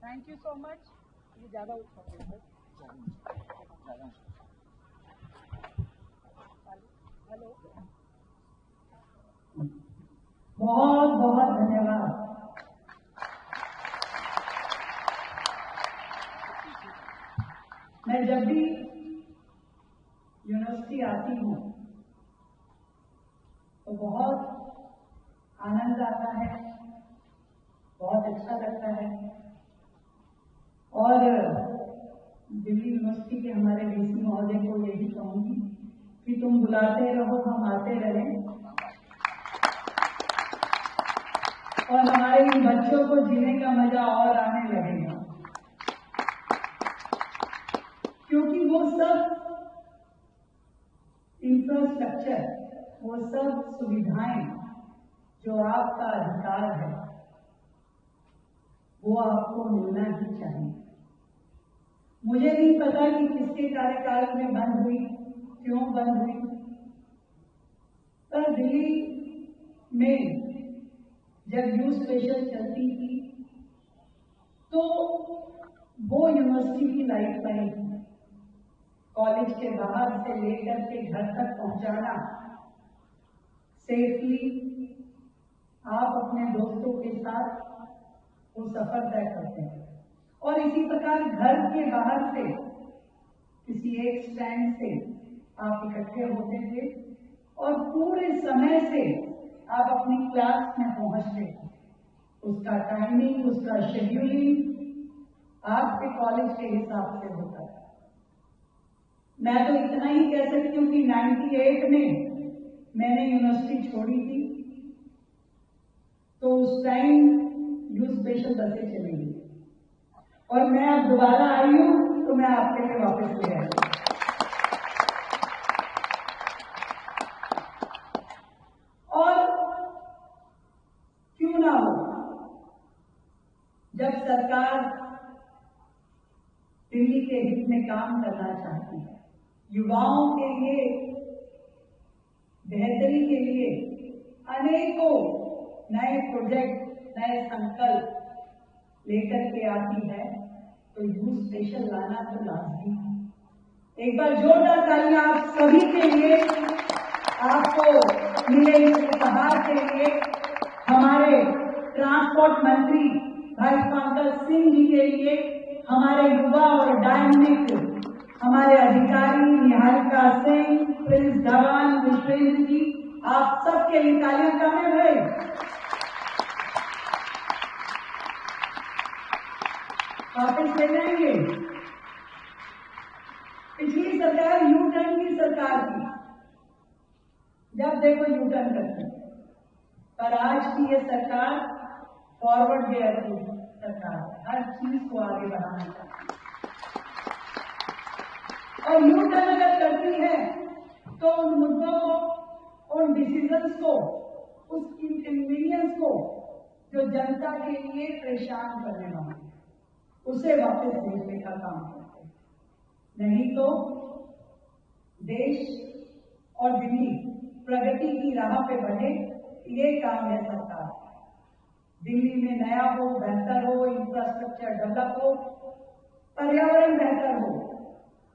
Thank you so much. ये ज़्यादा उठाओगे sir. Hello, बहुत बहुत धन्यवाद। मैं जब भी यूनिवर्सिटी आती हूँ तो बहुत आनंद आता है, बहुत अच्छा लगता है। और दिल्ली यूनिवर्सिटी के हमारे वीसी महोदय को यही कहूंगी कि तुम बुलाते रहो, हम आते रहें और हमारे इन बच्चों को जीने का मजा और आने लगेगा, क्योंकि वो सब इंफ्रास्ट्रक्चर, वो सब सुविधाएं जो आपका अधिकार है वो आपको मिलना ही चाहिए। मुझे नहीं पता कि किसके कार्यकाल में बंद हुई, क्यों बंद हुई, पर दिल्ली में जब यूथ स्पेशल चलती थी तो वो यूनिवर्सिटी की लाइफ लाइन थी। कॉलेज के बाहर से लेकर के घर तक पहुंचाना सेफली, आप अपने दोस्तों के साथ वो सफर तय करते हैं। और इसी प्रकार घर के बाहर से किसी एक स्टैंड से आप इकट्ठे होते थे और पूरे समय से आप अपनी क्लास में पहुंचते थे। उसका टाइमिंग, उसका शेड्यूलिंग आपके कॉलेज के हिसाब से होता था। मैं तो इतना ही कह सकती हूँ कि 98 में मैंने यूनिवर्सिटी छोड़ी थी तो उस टाइम यूथ स्पेशल बसें चलेंगी और मैं अब दोबारा आई हूं तो मैं आपके लिए वापस ले आई। और क्यों ना हो, जब सरकार दिल्ली के हित में काम करना चाहती है, युवाओं के लिए बेहतरी के लिए अनेकों नए प्रोजेक्ट, नए संकल्प लेकर के आती है, तो यूथ स्पेशल लाना तो लाजमी है। एक बार जोरदार तालियां आप सभी के लिए, आपको मिले इस उपहार के लिए, हमारे ट्रांसपोर्ट मंत्री भाई पंकज सिंह जी के लिए, हमारे युवा और डायनेमिक हमारे अधिकारी निहारिका सिंह, प्रिंस धवन, विश्वेंद्र जी, आप सबके लिए तालियां कम है भाई। वापस ले जाएंगे। पिछली सरकार यू टर्न की सरकार थी, जब देखो यू टर्न करती, पर आज की ये सरकार फॉरवर्ड गियर की सरकार, हर चीज को आगे बढ़ाना चाहती है। और यू टर्न अगर करती है तो उन मुद्दों को, उन डिसीजंस को, उस इनकन्वीनियंस को जो जनता के लिए परेशान करने वाला, उसे वापस भेजने का काम करते हैं। नहीं तो देश और दिल्ली प्रगति की राह पे बढ़े, ये काम है सरकार। दिल्ली में नया हो, बेहतर हो, इंफ्रास्ट्रक्चर डेवलप हो, पर्यावरण बेहतर हो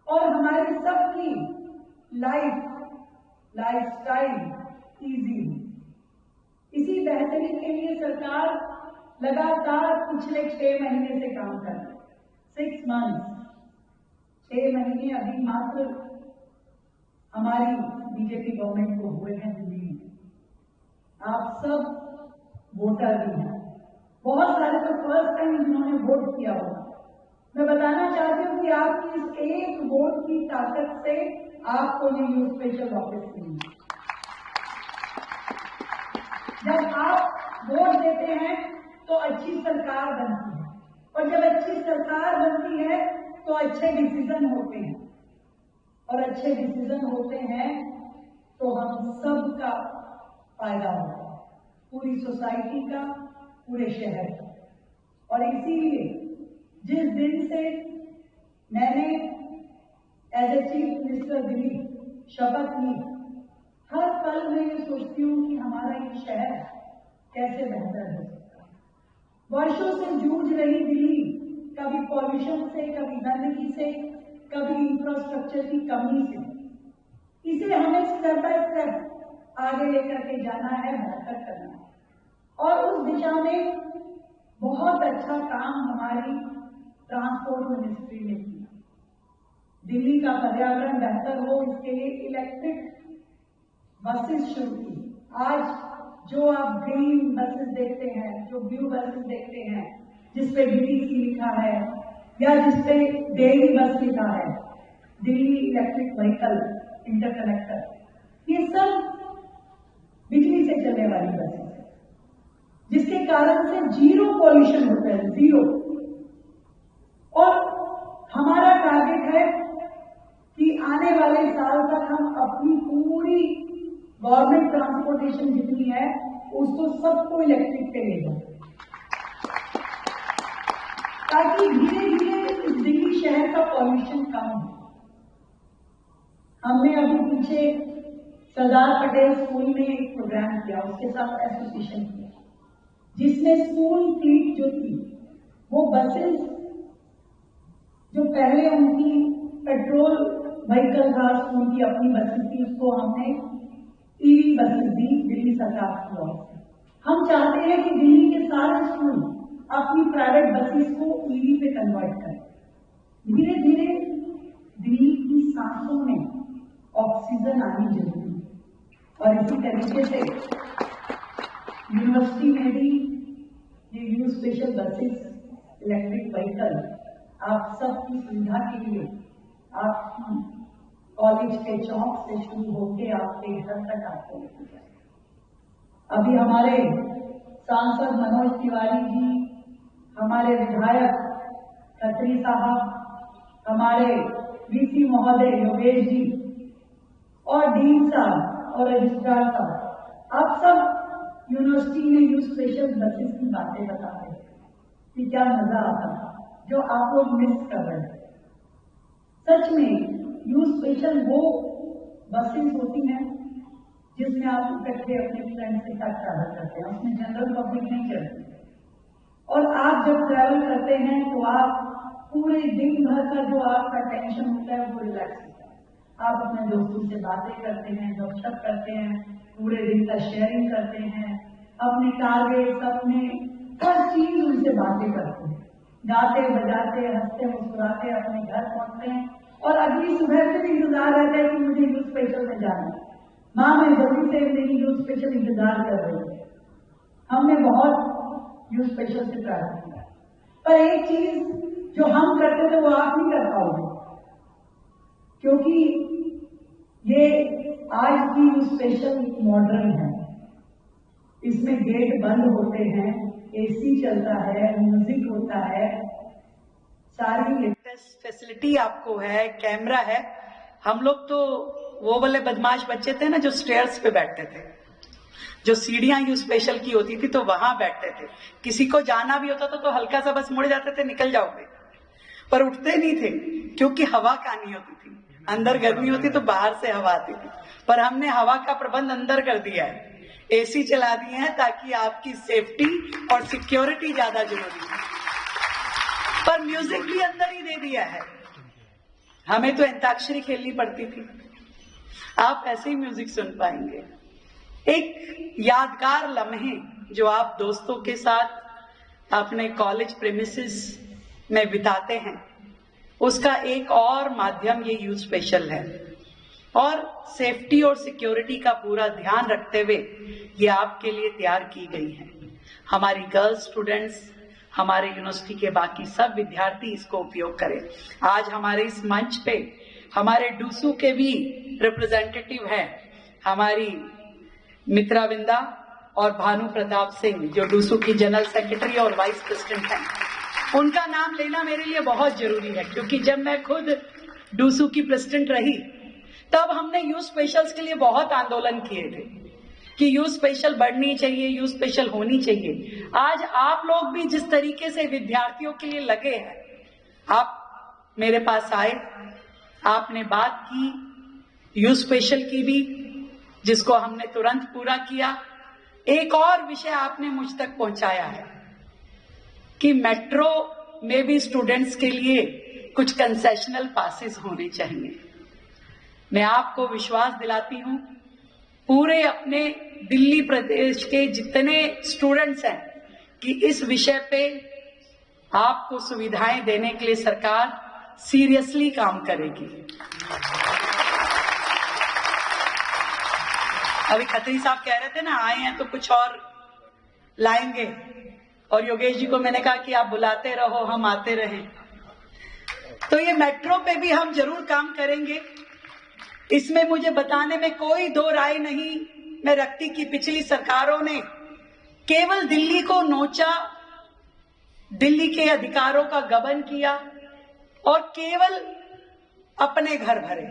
और हमारी सबकी लाइफस्टाइल इजी हो। इसी बेहतरी के लिए सरकार लगातार पिछले 6 महीने से काम कर रही है। 6 मंथ्स, 6 महीने अभी मात्र हमारी बीजेपी गवर्नमेंट को हुए हैं दिल्ली में। आप सब वोटर भी हैं, बहुत सारे तो फर्स्ट टाइम जिन्होंने वोट किया होगा। मैं बताना चाहती हूँ कि आपकी इस एक वोट की ताकत से आपको ये यूथ स्पेशल वापस मिलेगी। जब आप वोट देते हैं तो अच्छी सरकार बनती है, और जब अच्छी सरकार बनती है तो अच्छे डिसीजन होते हैं, और अच्छे डिसीजन होते हैं तो हम सब का फायदा होता है, पूरी सोसाइटी का, पूरे शहर का। और इसीलिए जिस दिन से मैंने as a chief minister Delhi शपथ ली, हर पल मैं ये सोचती हूँ कि हमारा ये शहर कैसे बेहतर हो सकता है। वर्षों से जूझ रही दिल्ली पॉल्यूशन से, कभी गंदगी से, कभी इंफ्रास्ट्रक्चर की कमी से। इसे हमें स्टेप बाय स्टेप आगे लेकर के जाना है, बेहतर करना है। और उस दिशा में बहुत अच्छा काम हमारी ट्रांसपोर्ट मिनिस्ट्री ने किया। दिल्ली का पर्यावरण बेहतर हो, इसके लिए इलेक्ट्रिक बसेस शुरू की। आज जो आप ग्रीन बसेस देखते हैं, जो ब्लू बसेस देखते हैं, जिसपे डीटीसी लिखा है या जिसपे डेली बस लिखा है, दिल्ली इलेक्ट्रिक व्हीकल इंटरकनेक्टर, ये सब बिजली से चलने वाली बसेस है, जिसके कारण से जीरो पॉल्यूशन होता है, जीरो। और हमारा टारगेट है कि आने वाले साल तक हम अपनी पूरी गवर्नमेंट ट्रांसपोर्टेशन जितनी है उसको सबको इलेक्ट्रिक पे ले जाए, ताकि धीरे धीरे इस दिल्ली शहर का पॉल्यूशन कम हो। हमने अभी पीछे सरदार पटेल स्कूल में एक प्रोग्राम किया, उसके साथ एसोसिएशन किया, जिसमें स्कूल फ्लीट जो थी वो बसेस जो पहले उनकी पेट्रोल व्हीकल था, स्कूल की अपनी बसेस थी, उसको हमने ईवी बसेस दी दिल्ली सरकार की ओर से। हम चाहते हैं कि दिल्ली के सारे स्कूल अपनी प्राइवेट बसेस को ईवी पे कन्वर्ट करें। धीरे धीरे दिल्ली की सांसों में ऑक्सीजन आनी जरूरी है। और इसी तरीके से यूनिवर्सिटी में भी ये you special buses electric vehicle आप सबकी सुविधा के लिए आपकी कॉलेज के चौक से शुरू होकर आपके घर तक आपको लेके जाए। अभी हमारे सांसद मनोज तिवारी जी, हमारे विधायक खत्री साहब, हमारे वीसी महोदय योगेश जी और डीन साहब और रजिस्ट्रार साहब, आप सब यूनिवर्सिटी में यू स्पेशल बसेस की बातें बता रहे हैं कि क्या मजा आता, जो आप लोग मिस कर रहे हैं। सच में यू स्पेशल वो बसेस होती हैं जिसमें आप इकट्ठे अपने फ्रेंड्स के साथ ट्रैवल करते हैं, उसमें जनरल पब्लिक नहीं चलती। और आप जब ट्रैवल करते हैं तो आप पूरे दिन भर का जो आपका टेंशन होता है वो रिलैक्स होता है। आप अपने दोस्तों से बातें करते हैं, गपशप करते हैं, पूरे दिन का शेयरिंग करते हैं, अपने टारगेट, अपने हर चीज उनसे बातें करते हैं, गाते बजाते हंसते मुस्कुराते अपने घर पहुंचते हैं। और अगली सुबह से भी इंतजार रहता है कि मुझे यू स्पेशल में जाना है, माँ मैं जल्दी से मेरी यू स्पेशल इंतजार कर रही है। हमने बहुत यू स्पेशल से ट्रैवल किया, पर एक चीज जो हम करते थे वो आप नहीं कर पाओगे, क्योंकि ये आज की यू स्पेशल मॉडर्न है। इसमें गेट बंद होते हैं, एसी चलता है, म्यूजिक होता है, सारी लेटेस्ट फैसिलिटी आपको है, कैमरा है। हम लोग तो वो वाले बदमाश बच्चे थे ना जो स्टेयर्स पे बैठते थे, जो सीढ़ियां यू स्पेशल की होती थी तो वहां बैठते थे। किसी को जाना भी होता था तो हल्का सा बस मुड़ जाते थे, निकल जाओगे, पर उठते नहीं थे क्योंकि हवा कानी होती थी। अंदर गर्मी होती तो बाहर से हवा आती थी, पर हमने हवा का प्रबंध अंदर कर दिया है, एसी चला दिए हैं ताकि आपकी सेफ्टी और सिक्योरिटी ज्यादा जरूरी है। पर म्यूजिक भी अंदर ही दे दिया है। हमें तो अंताक्षरी खेलनी पड़ती थी, आप ऐसे ही म्यूजिक सुन पाएंगे। एक यादगार लम्हे जो आप दोस्तों के साथ अपने कॉलेज प्रेमिसेस में बिताते हैं, उसका एक और माध्यम ये यू स्पेशल है। और सेफ्टी और सिक्योरिटी का पूरा ध्यान रखते हुए ये आपके लिए तैयार की गई है। हमारी गर्ल्स स्टूडेंट्स, हमारे यूनिवर्सिटी के बाकी सब विद्यार्थी इसको उपयोग करें। आज हमारे इस मंच पे हमारे डूसू के भी रिप्रेजेंटेटिव हैं, हमारी मित्रा विंदा और भानु प्रताप सिंह जो डूसू की जनरल सेक्रेटरी और वाइस प्रेसिडेंट हैं। उनका नाम लेना मेरे लिए बहुत जरूरी है, क्योंकि जब मैं खुद डूसू की प्रेसिडेंट रही तब हमने यू स्पेशल्स के लिए बहुत आंदोलन किए थे कि यू स्पेशल बढ़नी चाहिए, यू स्पेशल होनी चाहिए। आज आप लोग भी जिस तरीके से विद्यार्थियों के लिए लगे हैं, आप मेरे पास आए, आपने बात की यू स्पेशल की भी, जिसको हमने तुरंत पूरा किया। एक और विषय आपने मुझ तक पहुंचाया है कि मेट्रो मे बी स्टूडेंट्स के लिए कुछ कंसेशनल पासेस होने चाहिए। मैं आपको विश्वास दिलाती हूं, पूरे अपने दिल्ली प्रदेश के जितने स्टूडेंट्स हैं कि इस विषय पे आपको सुविधाएं देने के लिए सरकार सीरियसली काम करेगी। अभी खत्री साहब कह रहे थे ना, आए हैं तो कुछ और लाएंगे, और योगेश जी को मैंने कहा कि आप बुलाते रहो, हम आते रहें। तो ये मेट्रो पे भी हम जरूर काम करेंगे, इसमें मुझे बताने में कोई दो राय नहीं मैं रखती कि पिछली सरकारों ने केवल दिल्ली को नोचा, दिल्ली के अधिकारों का गबन किया और केवल अपने घर भरे,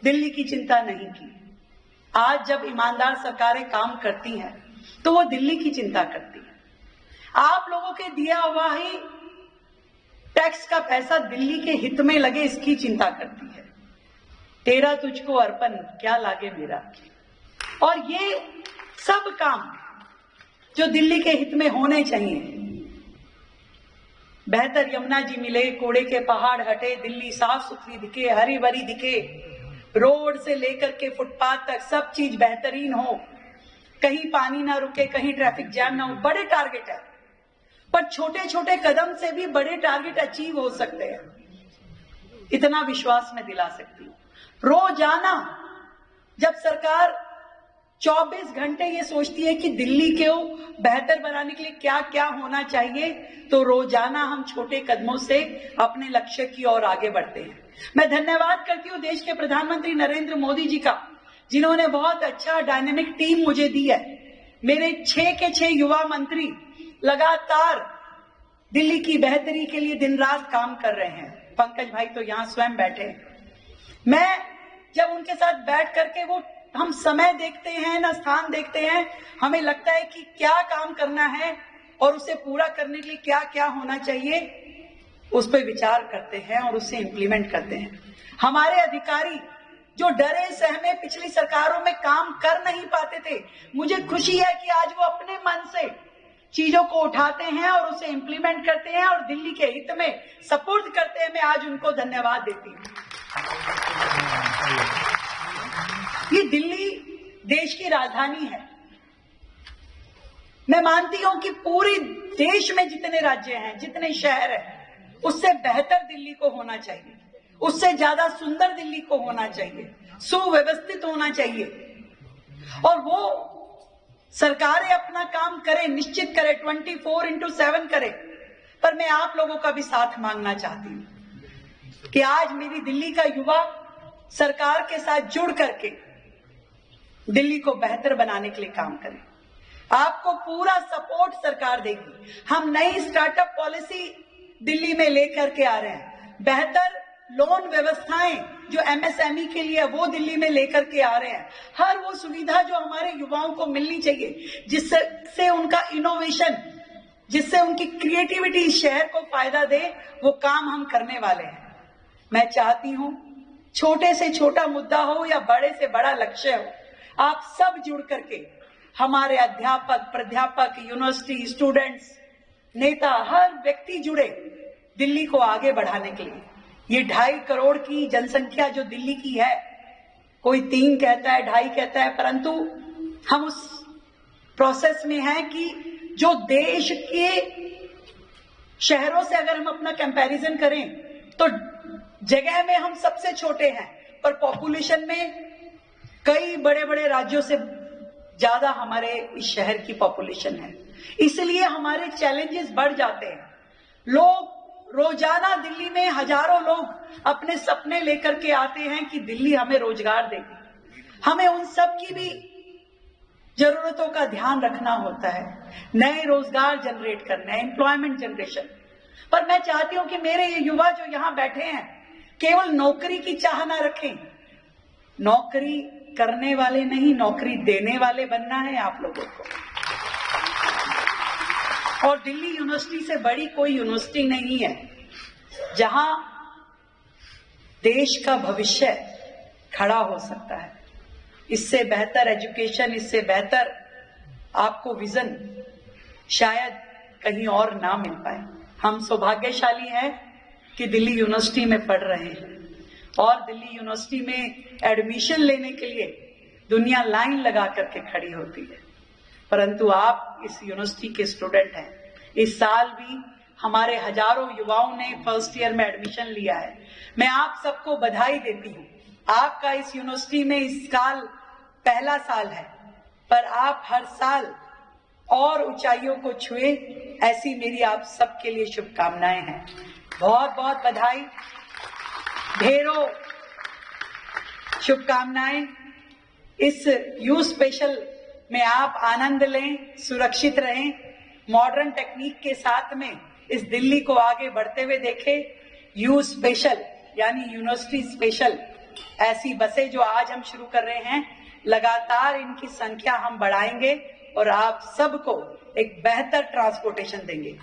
दिल्ली की चिंता नहीं की। आज जब ईमानदार सरकारें काम करती हैं तो वो दिल्ली की चिंता करती है। आप लोगों के दिया हुआ ही टैक्स का पैसा दिल्ली के हित में लगे, इसकी चिंता करती है। तेरा तुझको अर्पण क्या लागे मेरा। और ये सब काम जो दिल्ली के हित में होने चाहिए, बेहतर यमुना जी मिले, कूड़े के पहाड़ हटे, दिल्ली साफ सुथरी दिखे, हरी भरी दिखे, रोड से लेकर के फुटपाथ तक सब चीज बेहतरीन हो, कहीं पानी ना रुके, कहीं ट्रैफिक जैम ना हो। बड़े टारगेट है, पर छोटे छोटे कदम से भी बड़े टारगेट अचीव हो सकते हैं, इतना विश्वास मैं दिला सकती हूँ। रोजाना जब सरकार 24 घंटे ये सोचती है कि दिल्ली को बेहतर बनाने के लिए क्या क्या होना चाहिए, तो रोजाना हम छोटे कदमों से अपने लक्ष्य की ओर आगे बढ़ते हैं। मैं धन्यवाद करती हूँ देश के प्रधानमंत्री नरेंद्र मोदी जी का, जिन्होंने बहुत अच्छा डायनेमिक टीम मुझे दी है। मेरे 6 के 6 युवा मंत्री लगातार दिल्ली की बेहतरी के लिए दिन रात काम कर रहे हैं। पंकज भाई तो यहाँ स्वयं बैठे हैं। मैं जब उनके साथ बैठ करके वो हम समय देखते हैं ना स्थान देखते हैं, हमें लगता है कि क्या काम करना है और उसे पूरा करने के लिए क्या क्या होना चाहिए, उस पर विचार करते हैं और उसे इंप्लीमेंट करते हैं। हमारे अधिकारी जो डरे सहमे पिछली सरकारों में काम कर नहीं पाते थे, मुझे खुशी है कि आज वो अपने मन से चीजों को उठाते हैं और उसे इंप्लीमेंट करते हैं और दिल्ली के हित में सपुर्द करते हैं। मैं आज उनको धन्यवाद देती हूँ। ये दिल्ली देश की राजधानी है। मैं मानती हूं कि पूरे देश में जितने राज्य हैं, जितने शहर हैं, उससे बेहतर दिल्ली को होना चाहिए, उससे ज्यादा सुंदर दिल्ली को होना चाहिए, सुव्यवस्थित होना चाहिए। और वो सरकारें अपना काम करें, निश्चित करें, 24/7 करें। पर मैं आप लोगों का भी साथ मांगना चाहती हूं कि आज मेरी दिल्ली का युवा सरकार के साथ जुड़ करके दिल्ली को बेहतर बनाने के लिए काम करें। आपको पूरा सपोर्ट सरकार देगी। हम नई स्टार्टअप पॉलिसी दिल्ली में लेकर के आ रहे हैं, बेहतर लोन व्यवस्थाएं जो एमएसएमई के लिए वो दिल्ली में लेकर के आ रहे हैं। हर वो सुविधा जो हमारे युवाओं को मिलनी चाहिए, जिससे उनका इनोवेशन, जिससे उनकी क्रिएटिविटी शहर को फायदा दे, वो काम हम करने वाले हैं। मैं चाहती हूं छोटे से छोटा मुद्दा हो या बड़े से बड़ा लक्ष्य हो, आप सब जुड़ करके, हमारे अध्यापक, प्राध्यापक, यूनिवर्सिटी, स्टूडेंट्स, नेता, हर व्यक्ति जुड़े दिल्ली को आगे बढ़ाने के लिए। ये 2.5 करोड़ की जनसंख्या जो दिल्ली की है, कोई 3 कहता है, 2.5 कहता है, परंतु हम उस प्रोसेस में हैं कि जो देश के शहरों से अगर हम अपना कंपैरिजन करें तो जगह में हम सबसे छोटे हैं, पर पॉपुलेशन में कई बड़े बड़े राज्यों से ज्यादा हमारे इस शहर की पॉपुलेशन है। इसलिए हमारे चैलेंजेस बढ़ जाते हैं। लोग रोजाना दिल्ली में हजारों लोग अपने सपने लेकर के आते हैं कि दिल्ली हमें रोजगार देगी। हमें उन सब की भी जरूरतों का ध्यान रखना होता है, नए रोजगार जनरेट करना है, एम्प्लॉयमेंट जनरेशन। पर मैं चाहती हूं कि मेरे ये युवा जो यहां बैठे हैं केवल नौकरी की चाह ना रखें। नौकरी करने वाले नहीं, नौकरी देने वाले बनना है आप लोगों को। और दिल्ली यूनिवर्सिटी से बड़ी कोई यूनिवर्सिटी नहीं है जहां देश का भविष्य खड़ा हो सकता है। इससे बेहतर एजुकेशन, इससे बेहतर आपको विजन शायद कहीं और ना मिल पाए। हम सौभाग्यशाली हैं कि दिल्ली यूनिवर्सिटी में पढ़ रहे हैं और दिल्ली यूनिवर्सिटी में एडमिशन लेने के लिए दुनिया लाइन लगा करके खड़ी होती है, परंतु आप इस यूनिवर्सिटी के स्टूडेंट हैं। इस साल भी हमारे हजारों युवाओं ने फर्स्ट ईयर में एडमिशन लिया है। मैं आप सबको बधाई देती हूँ। आपका इस यूनिवर्सिटी में इस साल पहला साल है, पर आप हर साल और ऊंचाइयों को छुए, ऐसी मेरी आप सबके लिए शुभकामनाएं हैं। बहुत बहुत बधाई, ढेरों शुभकामनाएं। इस यू स्पेशल में आप आनंद लें, सुरक्षित रहें, मॉडर्न टेक्निक के साथ में इस दिल्ली को आगे बढ़ते हुए देखें। यू स्पेशल यानी यूनिवर्सिटी स्पेशल ऐसी बसें जो आज हम शुरू कर रहे हैं, लगातार इनकी संख्या हम बढ़ाएंगे और आप सबको एक बेहतर ट्रांसपोर्टेशन देंगे।